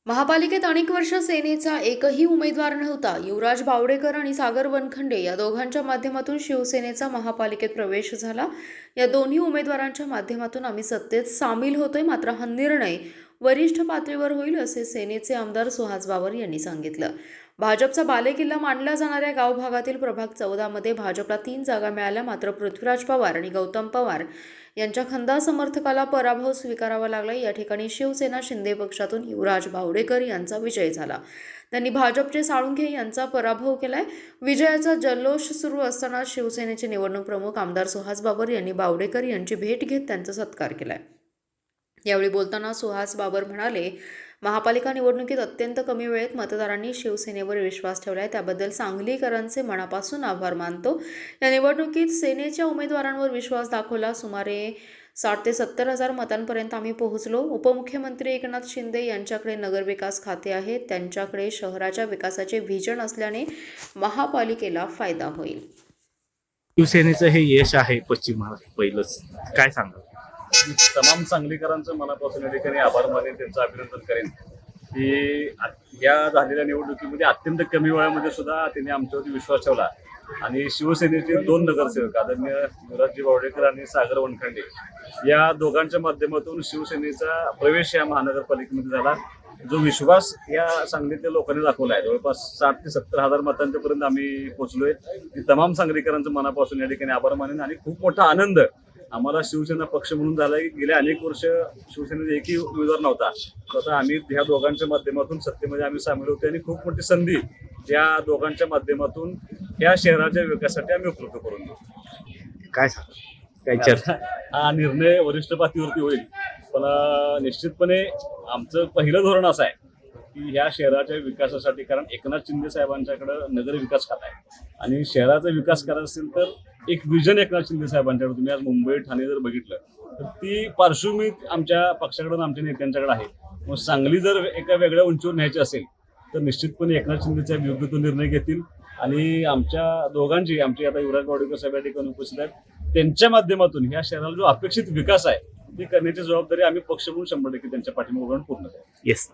महापालिकेत अनेक वर्ष सेनेचा एकही उमेदवार नव्हता. युवराज बावडेकर आणि सागर वनखंडे या दोघांच्या माध्यमातून शिवसेनेचा महापालिकेत प्रवेश झाला. या दोन्ही उमेदवारांच्या माध्यमातून आम्ही सत्तेत सामील होतोय, मात्र हा निर्णय वरिष्ठ पातळीवर होईल असे सेनेचे आमदार सुहास बाबर यांनी सांगितलं. भाजपचा बालेकिल्ला मानल्या जाणाऱ्या गाव भागातील प्रभाग 14 मध्ये भाजपला 3 जागा मिळाल्या, मात्र पृथ्वीराज पवार आणि गौतम पवार यांच्या खंदा समर्थकाला पराभव स्वीकारावा लागला. या ठिकाणी शिवसेना शिंदे पक्षातून युवराज बावडेकर यांचा विजय झाला. त्यांनी भाजपचे साळुंखे यांचा पराभव केलाय. विजयाचा जल्लोष सुरू असताना शिवसेनेचे निवडणूक प्रमुख आमदार सुहास बाबर यांनी बावडेकर यांची भेट घेत त्यांचा सत्कार केलाय. यावेळी बोलताना सुहास बाबर म्हणाले, महापालिका निवडणुकीत अत्यंत कमी वेळेत मतदारांनी शिवसेनेवर विश्वास ठेवलाय, त्याबद्दल सांगलीकरांचे मनापासून आभार मानतो. या निवडणुकीत सेनेच्या उमेदवारांवर विश्वास दाखवला. सुमारे 60 ते 70 हजार मतांपर्यंत आम्ही पोहोचलो. उपमुख्यमंत्री एकनाथ शिंदे यांच्याकडे नगरविकास खाते आहे, त्यांच्याकडे शहराच्या विकासाचे व्हिजन असल्याने महापालिकेला फायदा होईल. शिवसेनेचं हे यश आहे पश्चिम महाराष्ट्र पहिलंच, काय सांगा? तमाम सांगलीकरांचं मनापासून या ठिकाणी आभार मानेन, त्यांचं अभिनंदन करेन की या झालेल्या निवडणुकीमध्ये अत्यंत कमी वेळामध्ये सुद्धा त्यांनी आमच्यावरती विश्वास ठेवला आणि शिवसेनेचे 2 नगरसेवक आदरणीय युवराजजी बावडेकर आणि सागर वनखंडे या दोघांच्या माध्यमातून शिवसेनेचा प्रवेश या महानगरपालिकेमध्ये झाला. जो विश्वास या सांगलीतल्या लोकांनी दाखवला आहे, जवळपास 60 ते 70 हजार मतांपर्यंत आम्ही पोहोचलोय. तमाम सांगलीकरांचं मनापासून या ठिकाणी आभार मानेन आणि खूप मोठा आनंद आम्हाला शिवसेना पक्ष म्हणून झाला की गेल्या अनेक वर्ष शिवसेनेचा एकही उमेदवार नव्हता. आता आम्ही ह्या दोघांच्या माध्यमातून सत्तेमध्ये आम्ही सामील होतो आणि खूप मोठी संधी या दोघांच्या माध्यमातून या शहराच्या विकासासाठी आम्ही उपलब्ध करून देऊ. काय सांगा? काय चर्चा? हा निर्णय वरिष्ठ पातळीवरती होईल, पण निश्चितपणे आमचं पहिलं धोरण असं आहे की ह्या शहराच्या विकासासाठी, कारण एकनाथ शिंदे साहेबांच्याकडं नगर विकास खाता आहे आणि शहराचा विकास करायचा असेल तर एक विजन एकनाथ शिंदे साहेबांच्याकडे, तुम्ही आज मुंबई ठाणे जर बघितलं तर ती पार्श्वभूमी आमच्या पक्षाकडे आणि आमच्या नेत्यांच्याकडे आहे. मग सांगली जर एका वेगळ्या उंचीवर न्यायची असेल तर निश्चितपणे एकनाथ शिंदेच्या विरुद्ध तो निर्णय घेतील आणि आमच्या दोघांची, आमचे आता युवराज बावडेकर साहेब या ठिकाणी उपस्थित आहेत, त्यांच्या माध्यमातून ह्या शहराला जो अपेक्षित विकास आहे ती करण्याची जबाबदारी आम्ही पक्ष म्हणून 100% त्यांच्या पाठीमागे पूर्ण करू. येस.